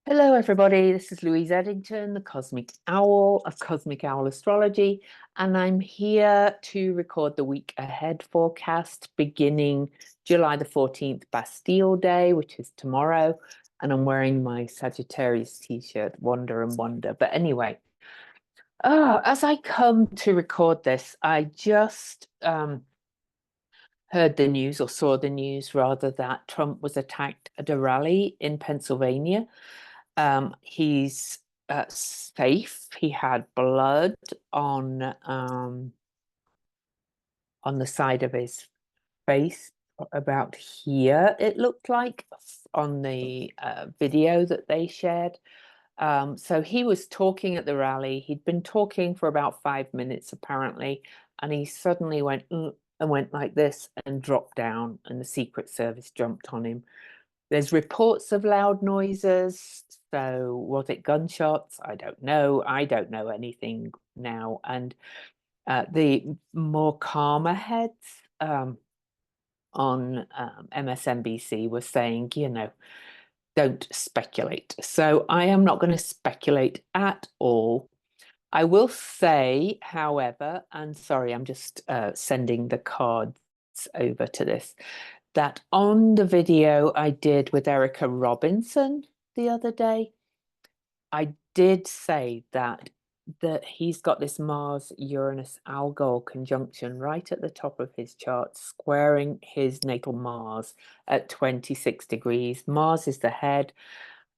Hello, everybody. This is Louise Eddington, the Cosmic Owl of Cosmic Owl Astrology, and I'm here to record the week ahead forecast beginning July the 14th, Bastille Day, which is tomorrow. And I'm wearing my Sagittarius t-shirt, Wander and Wonder. But anyway, as I come to record this, I just heard the news or saw the news rather that Trump was attacked at a rally in Pennsylvania. He's safe. He had blood on the side of his face, about here, it looked like, on the video that they shared. So he was talking at the rally. He'd been talking for about 5 minutes, apparently, and he suddenly went and went like this and dropped down, and the Secret Service jumped on him. There's reports of loud noises. So was it gunshots? I don't know. I don't know anything now. And the more calmer heads on MSNBC were saying, don't speculate. So I am not going to speculate at all. I will say, however, and sorry, I'm just sending the cards over to this, that on the video I did with Erica Robinson the other day, I did say that he's got this Mars-Uranus Algol conjunction right at the top of his chart, squaring his natal Mars at 26 degrees. Mars is the head.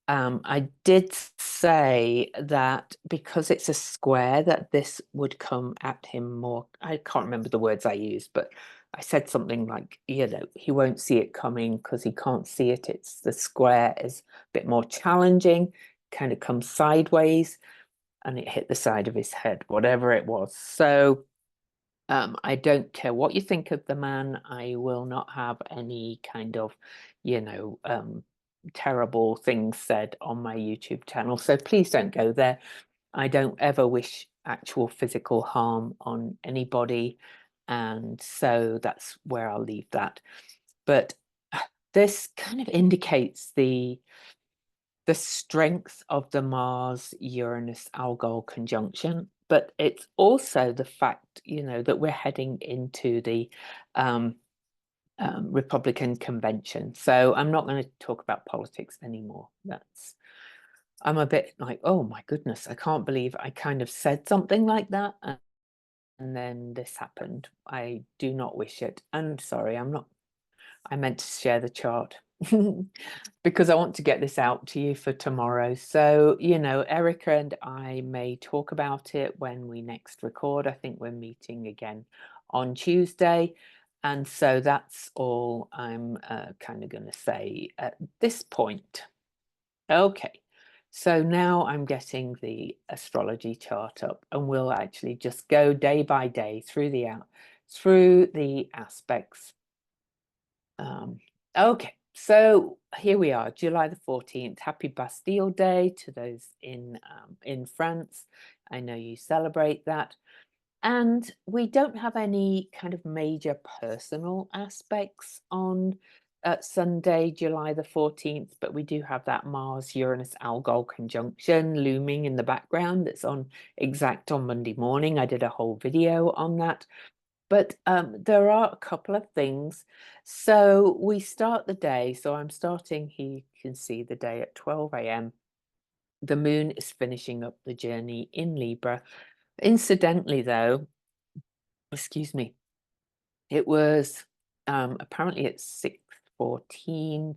I did say that because it's a square, that this would come at him more. I can't remember the words I used, but I said something like, he won't see it coming because he can't see it. It's the square is a bit more challenging, kind of comes sideways, and it hit the side of his head, whatever it was. So I don't care what you think of the man. I will not have any kind of, terrible things said on my YouTube channel. So please don't go there. I don't ever wish actual physical harm on anybody. And so that's where I'll leave that. But this kind of indicates the strength of the Mars-Uranus Algol conjunction, but it's also the fact, that we're heading into the Republican convention. So I'm not going to talk about politics anymore. I'm a bit like, oh my goodness, I can't believe I kind of said something like that. And then this happened. I do not wish it. And sorry, I meant to share the chart because I want to get this out to you for tomorrow. So, Erica and I may talk about it when we next record. I think we're meeting again on Tuesday. And so that's all I'm kind of going to say at this point. Okay. So now I'm getting the astrology chart up, and we'll actually just go day by day through the aspects. Okay, so here we are, July the 14th. Happy Bastille Day to those in France. I know you celebrate that. And we don't have any kind of major personal aspects on Sunday, July the 14th, but we do have that Mars-Uranus Algol conjunction looming in the background. It's on exact on Monday morning. I did a whole video on that. But there are a couple of things. So we start the day. So I'm starting here, you can see the day at 12 a.m. The moon is finishing up the journey in Libra. Incidentally, though, excuse me, it was apparently at 6:14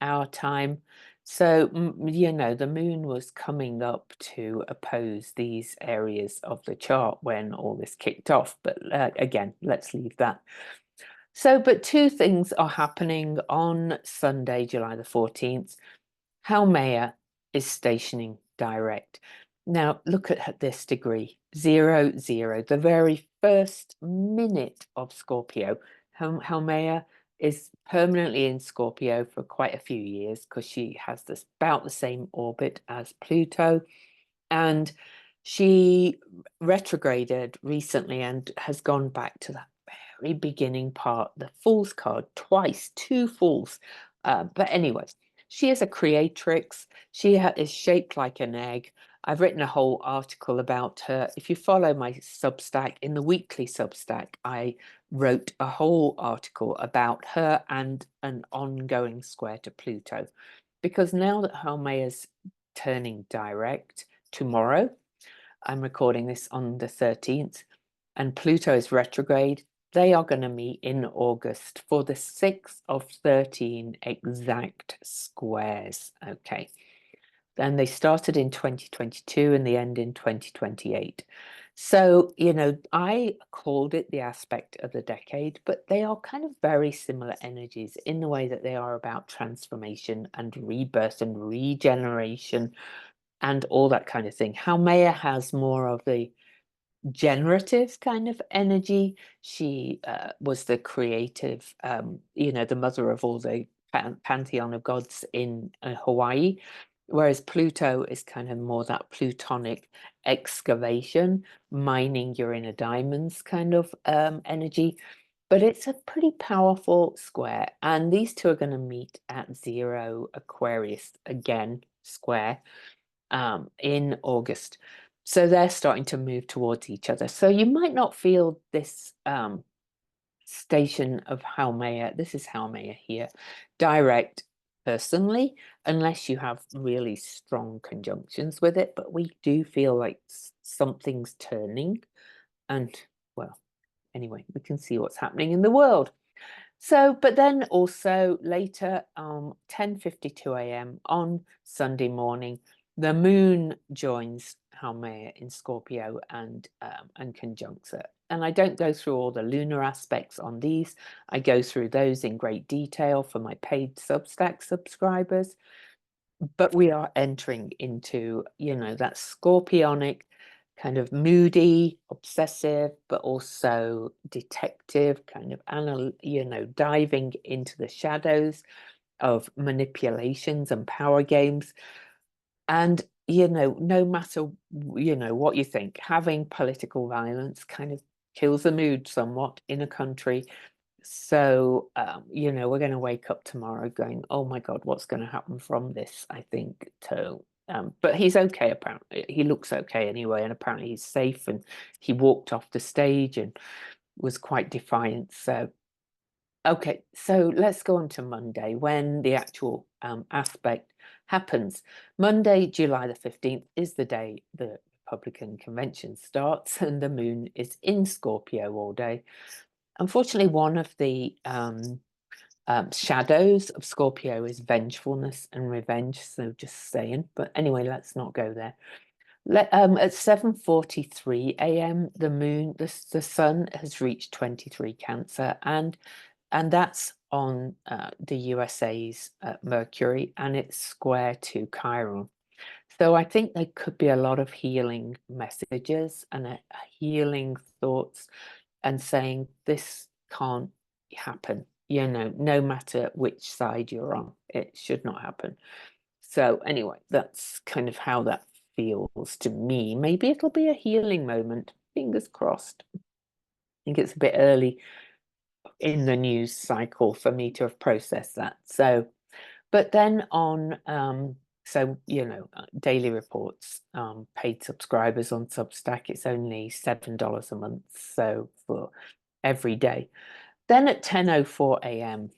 our time. So, the moon was coming up to oppose these areas of the chart when all this kicked off. But again, let's leave that. So, but two things are happening on Sunday, July the 14th. Haumea is stationing direct. Now, look at this degree, 0, 0, the very first minute of Scorpio. Haumea is permanently in Scorpio for quite a few years because she has about the same orbit as Pluto. And she retrograded recently and has gone back to that very beginning part, the Fool's card, twice, two Fools. But anyways, She is a creatrix. She is shaped like an egg. I've written a whole article about her. If you follow my Substack, in the weekly Substack, I wrote a whole article about her and an ongoing square to Pluto. Because now that Haumea is turning direct tomorrow, I'm recording this on the 13th, and Pluto is retrograde. They are going to meet in August for the 6 of 13 exact squares. Okay. And they started in 2022 and they end in 2028. So, you know, I called it the aspect of the decade, but they are kind of very similar energies in the way that they are about transformation and rebirth and regeneration and all that kind of thing. Haumea has more of the generative kind of energy. She was the creative, you know, the mother of all the pantheon of gods in Hawaii, whereas Pluto is kind of more that plutonic excavation, mining Uranus diamonds kind of energy. But it's a pretty powerful square, and these two are going to meet at 0 Aquarius again square in August. So they're starting to move towards each other. So you might not feel this station of Haumea, this is Haumea here, direct personally, unless you have really strong conjunctions with it. But we do feel like something's turning. And well, anyway, we can see what's happening in the world. So, but then also later, 10:52 a.m. on Sunday morning, the moon joins Haumea in Scorpio and conjuncts it. And I don't go through all the lunar aspects on these. I go through those in great detail for my paid Substack subscribers. But we are entering into, you know, that scorpionic kind of moody, obsessive, but also detective kind of, you know, diving into the shadows of manipulations and power games. And, you know, no matter, you know, what you think, having political violence kind of kills the mood somewhat in a country. So, you know, we're going to wake up tomorrow going, oh my God, what's going to happen from this, I think, too. But he's okay, apparently. He looks okay anyway, and apparently he's safe, and he walked off the stage and was quite defiant. So, okay, so let's go on to Monday when the actual aspect happens. Monday, July the 15th, is the day the Republican convention starts, and the moon is in Scorpio all day. Unfortunately, one of the shadows of Scorpio is vengefulness and revenge. So just saying. But anyway, let's not go there. At 7:43 a.m., the moon, the sun has reached 23 Cancer, and that's on the USA's Mercury, and it's square to Chiron. So I think there could be a lot of healing messages and healing thoughts, and saying this can't happen, you know, no matter which side you're on, it should not happen. So anyway, that's kind of how that feels to me. Maybe it'll be a healing moment, fingers crossed. I think it's a bit early in the news cycle for me to have processed that. So, but then on so, you know, daily reports, paid subscribers on Substack, it's only $7 a month, so for every day. Then at 10:04 a.m.,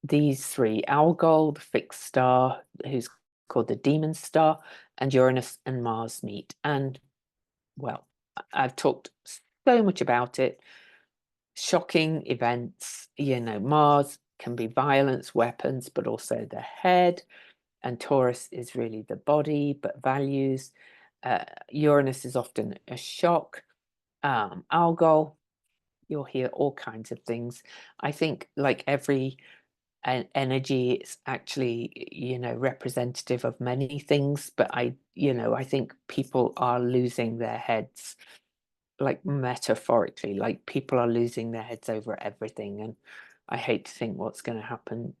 these three, Algol, the fixed star, who's called the demon star, and Uranus and Mars meet. And, well, I've talked so much about it. Shocking events, you know, Mars can be violence, weapons, but also the head. And Taurus is really the body, but values. Uranus is often a shock. Algol, you'll hear all kinds of things. I think like every energy, it's actually, you know, representative of many things, but you know, I think people are losing their heads, like metaphorically, like people are losing their heads over everything. And I hate to think what's going to happen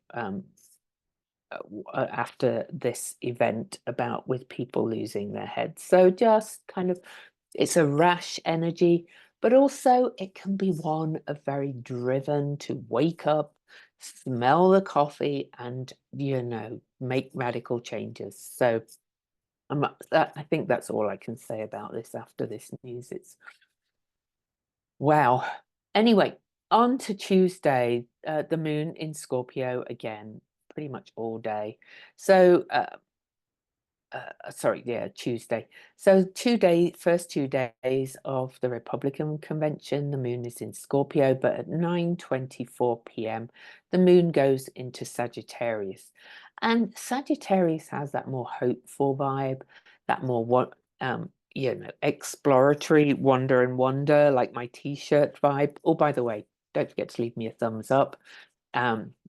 after this event about with people losing their heads. So just kind of, it's a rash energy, but also it can be one of very driven to wake up, smell the coffee and, you know, make radical changes. So I think that's all I can say about this after this news. It's wow. Anyway, on to Tuesday, the moon in Scorpio again, pretty much all day. So sorry, yeah, Tuesday. So first 2 days of the Republican convention, the moon is in Scorpio, but at 9:24 p.m., the moon goes into Sagittarius. And Sagittarius has that more hopeful vibe, that more you know, exploratory wonder and wonder, like my t-shirt vibe. Oh, by the way, don't forget to leave me a thumbs up.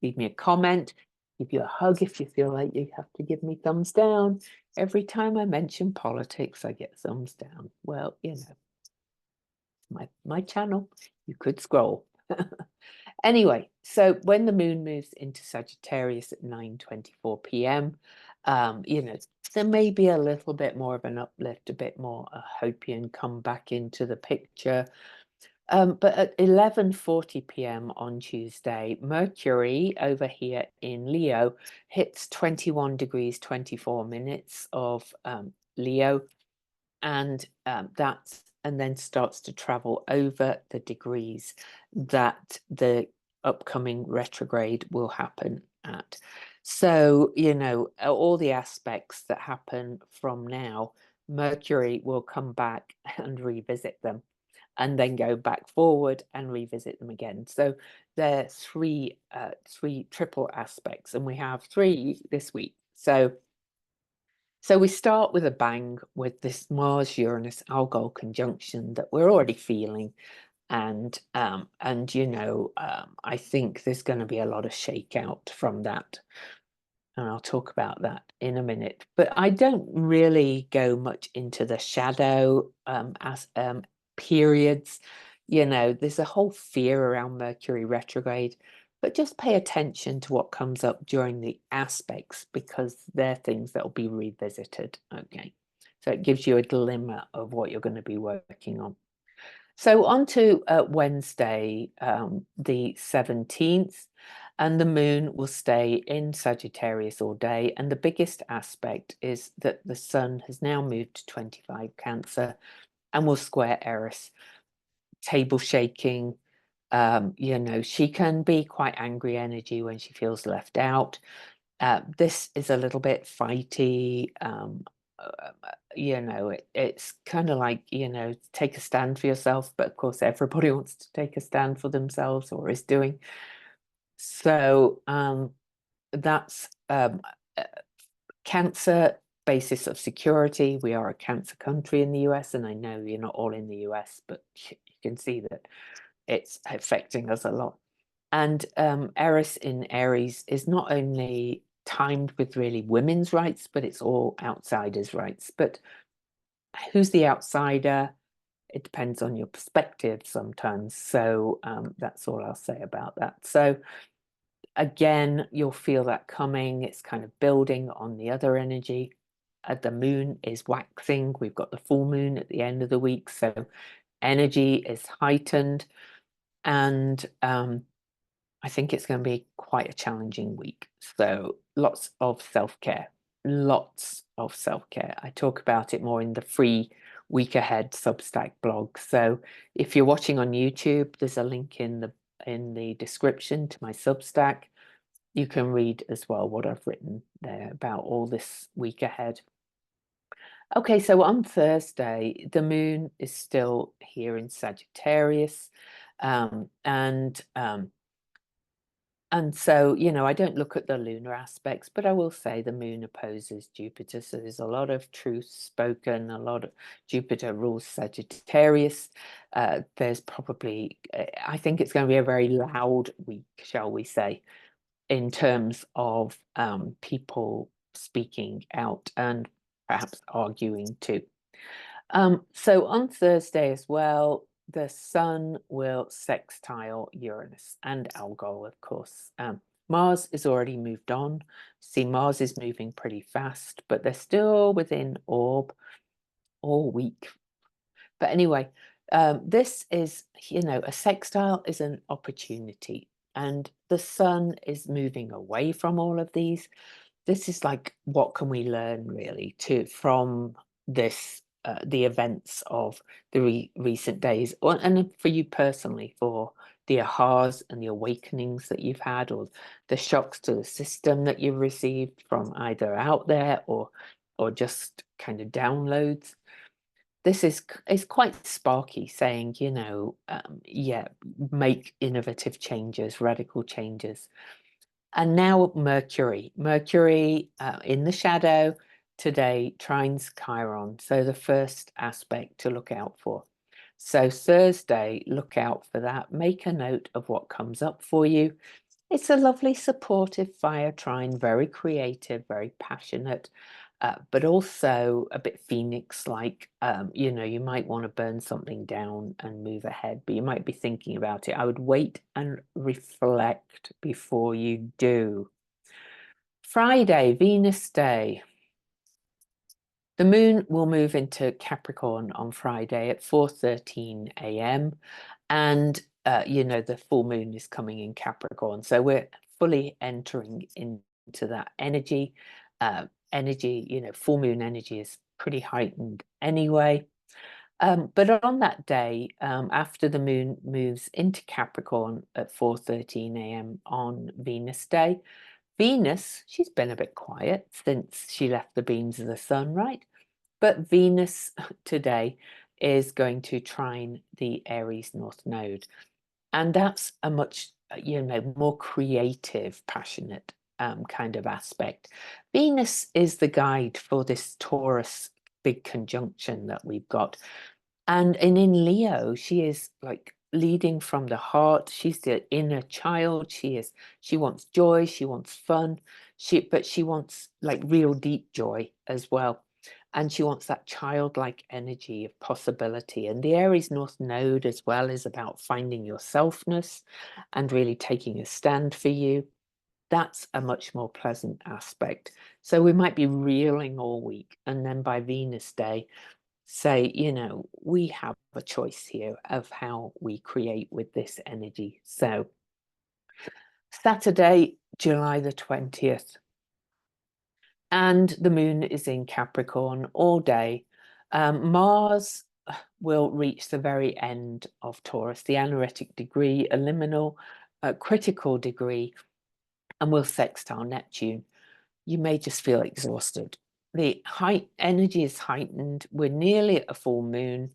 Leave me a comment, give you a hug if you feel like you have to give me thumbs down. Every time I mention politics, I get thumbs down. Well, you know, my channel, you could scroll. Anyway, so when the moon moves into Sagittarius at 9:24 p.m., you know, there may be a little bit more of an uplift, a bit more Hopian come back into the picture. But at 11:40 p.m. on Tuesday, Mercury over here in Leo hits 21 degrees 24 minutes of Leo, and then starts to travel over the degrees that the upcoming retrograde will happen at. So, you know, all the aspects that happen from now, Mercury will come back and revisit them, and then go back forward and revisit them again. So there are three triple aspects, and we have three this week. So we start with a bang with this Mars-Uranus Algol conjunction that we're already feeling, and you know, I think there's going to be a lot of shakeout from that, and I'll talk about that in a minute. But I don't really go much into the shadow periods. You know, there's a whole fear around Mercury retrograde, but just pay attention to what comes up during the aspects, because they're things that will be revisited. Okay, so it gives you a glimmer of what you're going to be working on. So on to Wednesday, the 17th, and the moon will stay in Sagittarius all day. And the biggest aspect is that the sun has now moved to 25 Cancer and will square Eris. Table shaking, you know, she can be quite angry energy when she feels left out. This is a little bit fighty. You know, it's kind of like, you know, take a stand for yourself, but of course everybody wants to take a stand for themselves, or is doing. So that's Cancer, basis of security. We are a Cancer country in the US, and I know you're not all in the US, but you can see that it's affecting us a lot. And Eris in Aries is not only timed with really women's rights, but it's all outsiders' rights. But who's the outsider? It depends on your perspective sometimes. So that's all I'll say about that. So again, you'll feel that coming. It's kind of building on the other energy. The moon is waxing. We've got the full moon at the end of the week. So energy is heightened. And I think it's going to be quite a challenging week. So lots of self-care, lots of self-care. I talk about it more in the free week ahead Substack blog. So if you're watching on YouTube, there's a link in the description to my Substack. You can read as well what I've written there about all this week ahead. Okay, so on Thursday, the moon is still here in Sagittarius, and so, you know, I don't look at the lunar aspects, but I will say the moon opposes Jupiter. So there's a lot of truth spoken, a lot of Jupiter rules Sagittarius. There's probably, I think it's going to be a very loud week, shall we say, in terms of people speaking out and perhaps arguing too. So on Thursday as well, the sun will sextile Uranus and Algol, of course. Mars is already moved on. See, Mars is moving pretty fast, but they're still within orb all week. But anyway, this is, you know, a sextile is an opportunity. and the sun is moving away from all of these. This is like, what can we learn really from this, the events of the recent days, and for you personally, for the ahas and the awakenings that you've had, or the shocks to the system that you've received from either out there or just kind of downloads. This is quite sparky, saying, yeah, make innovative changes, radical changes. And now Mercury. Mercury in the shadow today trines Chiron. So the first aspect to look out for. So Thursday, look out for that. Make a note of what comes up for you. It's a lovely, supportive fire trine, very creative, very passionate, but also a bit phoenix-like. You might want to burn something down and move ahead, but you might be thinking about it. I would wait and reflect before you do. Friday, Venus Day. The moon will move into Capricorn on Friday at 4:13 a.m. And, the full moon is coming in Capricorn. So we're fully entering into that energy. Full moon energy is pretty heightened anyway. But on that day, after the moon moves into Capricorn at 4:13 a.m. on Venus Day, Venus, she's been a bit quiet since she left the beams of the sun, right? But Venus today is going to trine the Aries North Node. And that's a much, more creative, passionate kind of aspect. Venus is the guide for this Taurus big conjunction that we've got. And in Leo, she is like leading from the heart. She's the inner child. She wants joy, she wants fun, but she wants like real deep joy as well. And she wants that childlike energy of possibility. And the Aries North Node as well is about finding your selfness and really taking a stand for you. That's a much more pleasant aspect. So we might be reeling all week, and then by Venus Day, say, we have a choice here of how we create with this energy. So Saturday, July the 20th, and the moon is in Capricorn all day. Mars will reach the very end of Taurus, the anaretic degree, a liminal, critical degree, and will sextile Neptune. You may just feel exhausted. The energy is heightened. We're nearly at a full moon.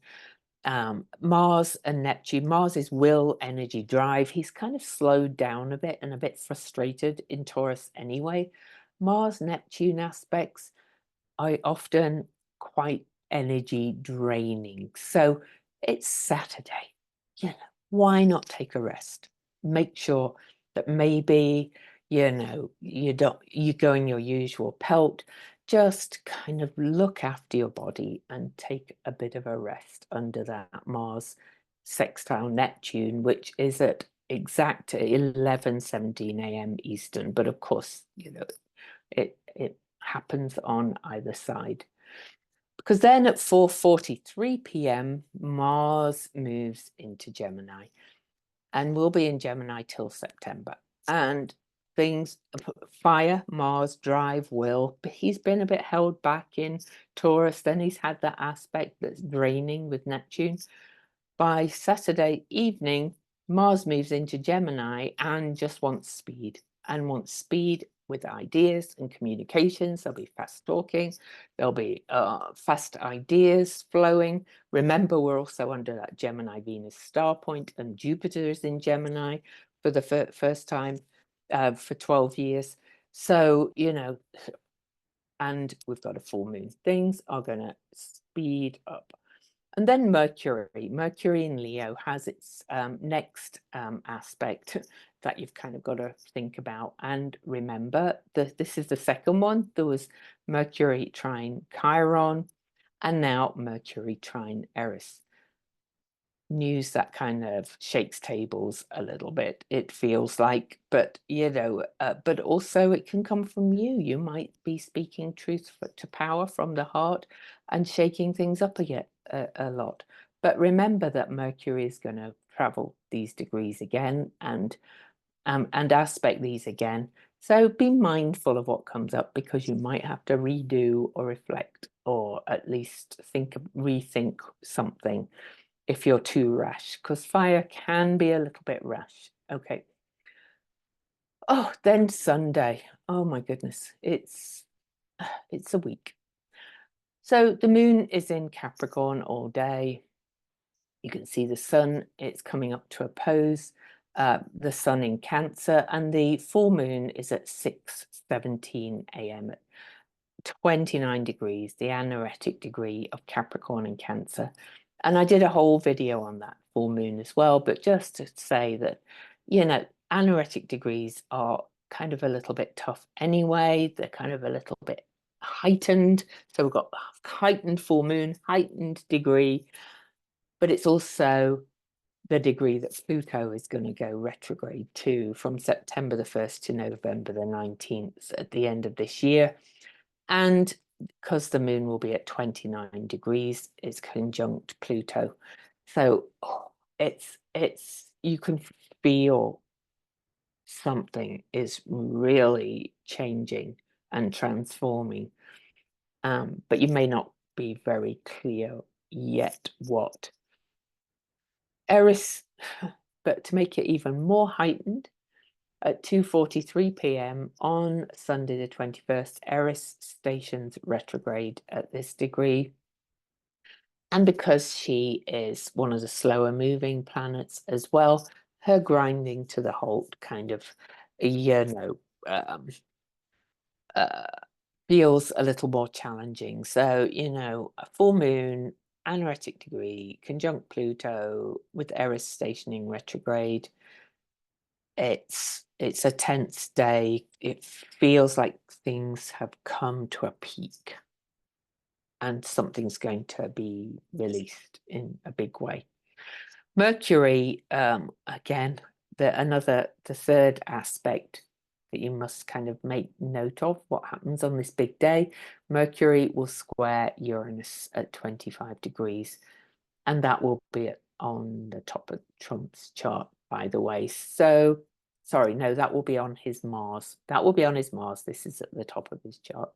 Mars and Neptune. Mars is will, energy, drive. He's kind of slowed down a bit and a bit frustrated in Taurus anyway. Mars Neptune aspects are often quite energy draining. So it's Saturday. Why not take a rest? Make sure that maybe, you go in your usual pelt. Just kind of look after your body and take a bit of a rest under that Mars sextile Neptune, which is at exact 11:17 a.m. Eastern. But of course, it happens on either side. Because then at 4:43 p.m., Mars moves into Gemini, and we'll be in Gemini till September. And things, fire, Mars, drive, will, but he's been a bit held back in Taurus. Then he's had that aspect that's draining with Neptune. By Saturday evening, Mars moves into Gemini and just wants speed, with ideas and communications. There'll be fast talking, there'll be fast ideas flowing. Remember, we're also under that Gemini Venus star point, and Jupiter is in Gemini for the first time for 12 years. So, and we've got a full moon. Things are going to speed up. And then Mercury in Leo has its next aspect that you've kind of got to think about. And remember that this is the second one. There was Mercury trine Chiron, and now Mercury trine Eris. News that kind of shakes tables a little bit, it feels like, but but also it can come from you. You might be speaking truth to power from the heart and shaking things up a lot. But remember that Mercury is going to travel these degrees again, and and aspect these again. So be mindful of what comes up, because you might have to redo or reflect, or at least rethink something if you're too rash, because fire can be a little bit rash. Okay. Oh, then Sunday. Oh my goodness, it's a week. So the moon is in Capricorn all day. You can see the sun, it's coming up to oppose the sun in Cancer, and the full moon is at 6:17 a.m. at 29 degrees, the anaretic degree of Capricorn and Cancer. And I did a whole video on that full moon as well, but just to say that, anaretic degrees are kind of a little bit tough anyway. They're kind of a little bit heightened. So we've got heightened full moon, heightened degree, but it's also the degree that Pluto is going to go retrograde to from September the 1st to November the 19th at the end of this year. And because the moon will be at 29 degrees, it's conjunct Pluto. So it's you can feel something is really changing and transforming. But you may not be very clear yet what. Eris, but to make it even more heightened, at 2:43 p.m. on Sunday the 21st, Eris stations retrograde at this degree. And because she is one of the slower moving planets as well, her grinding to the halt kind of, um, uh, feels a little more challenging. So, a full moon, anaretic degree, conjunct Pluto with Eris stationing retrograde. It's a tense day. It feels like things have come to a peak and something's going to be released in a big way. Mercury, again, the third aspect that you must kind of make note of what happens on this big day. Mercury will square Uranus at 25 degrees, and that will be on the top of Trump's chart, by the way. So, sorry, no, that will be on his Mars. That will be on his Mars. This is at the top of his chart.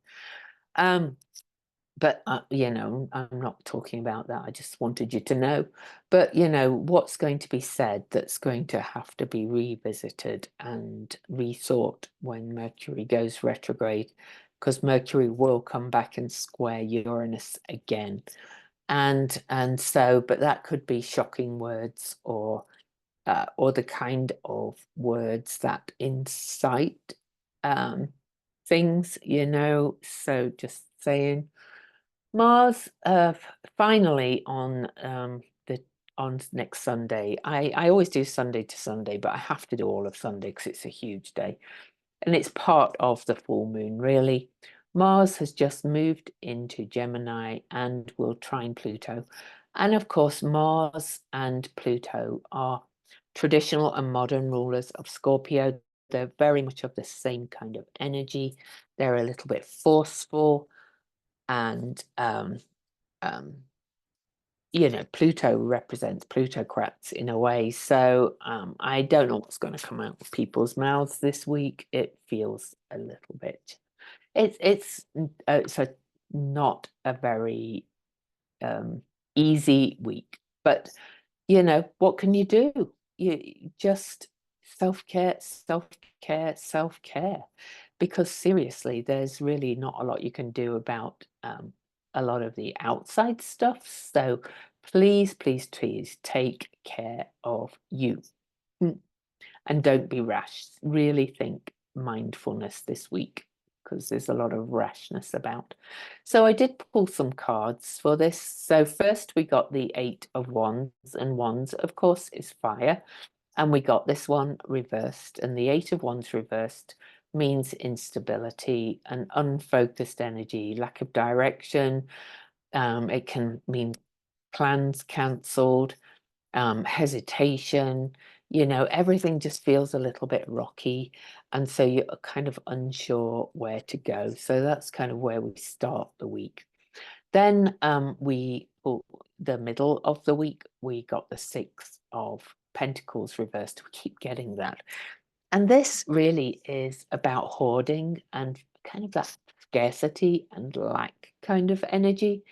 But, I'm not talking about that. I just wanted you to know. But, what's going to be said that's going to have to be revisited and rethought when Mercury goes retrograde, because Mercury will come back and square Uranus again. And so, but that could be shocking words, or the kind of words that incite things, So just saying. Mars, finally on next Sunday. I always do Sunday to Sunday, but I have to do all of Sunday because it's a huge day, and it's part of the full moon, really. Mars has just moved into Gemini and will trine Pluto. And of course, Mars and Pluto are traditional and modern rulers of Scorpio. They're very much of the same kind of energy. They're a little bit forceful, and Pluto represents plutocrats in a way. So I don't know what's going to come out of people's mouths this week. It feels a little bit. It's not a very easy week, but what can you do? You just self-care, self-care, self-care, because seriously, there's really not a lot you can do about a lot of the outside stuff. So please, please, please take care of you. And don't be rash. Really think mindfulness this week, because there's a lot of rashness about. So I did pull some cards for this. So first we got the 8 of Wands, and Wands, of course, is fire. And we got this one reversed, and the 8 of Wands reversed means instability and unfocused energy, lack of direction. It can mean plans cancelled, hesitation, everything just feels a little bit rocky. And so you're kind of unsure where to go. So that's kind of where we start the week. Then the middle of the week, we got the 6 of Pentacles reversed. We keep getting that. And this really is about hoarding and kind of that scarcity and lack kind of energy.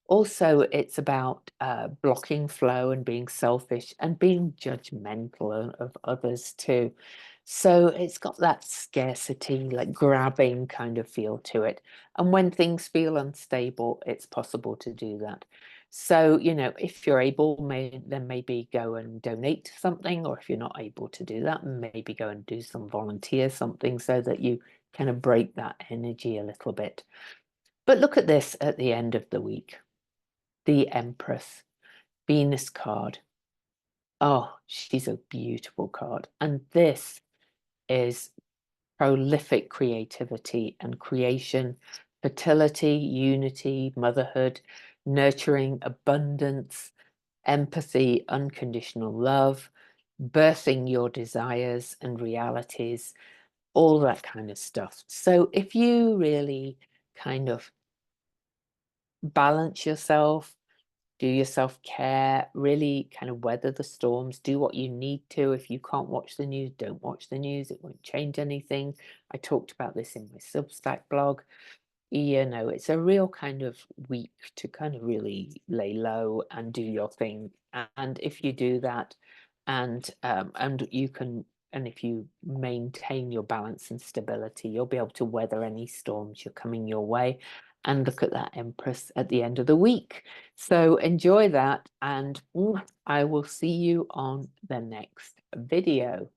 Also, it's about blocking flow and being selfish and being judgmental of others too. So it's got that scarcity, like grabbing kind of feel to it. And when things feel unstable, it's possible to do that. So, if you're able, then maybe go and donate to something, or if you're not able to do that, maybe go and do some volunteer something so that you kind of break that energy a little bit. But look at this at the end of the week. The Empress, Venus card. Oh, she's a beautiful card. And this is prolific creativity and creation, fertility, unity, motherhood, nurturing, abundance, empathy, unconditional love, birthing your desires and realities, all that kind of stuff. So if you really kind of balance yourself, do your self-care, really kind of weather the storms, do what you need to. If you can't watch the news, don't watch the news. It won't change anything. I talked about this in my Substack blog. It's a real kind of week to kind of really lay low and do your thing. And if you do that, and you can, and if you maintain your balance and stability, you'll be able to weather any storms you're coming your way. And look at that Empress at the end of the week. So enjoy that, and I will see you on the next video.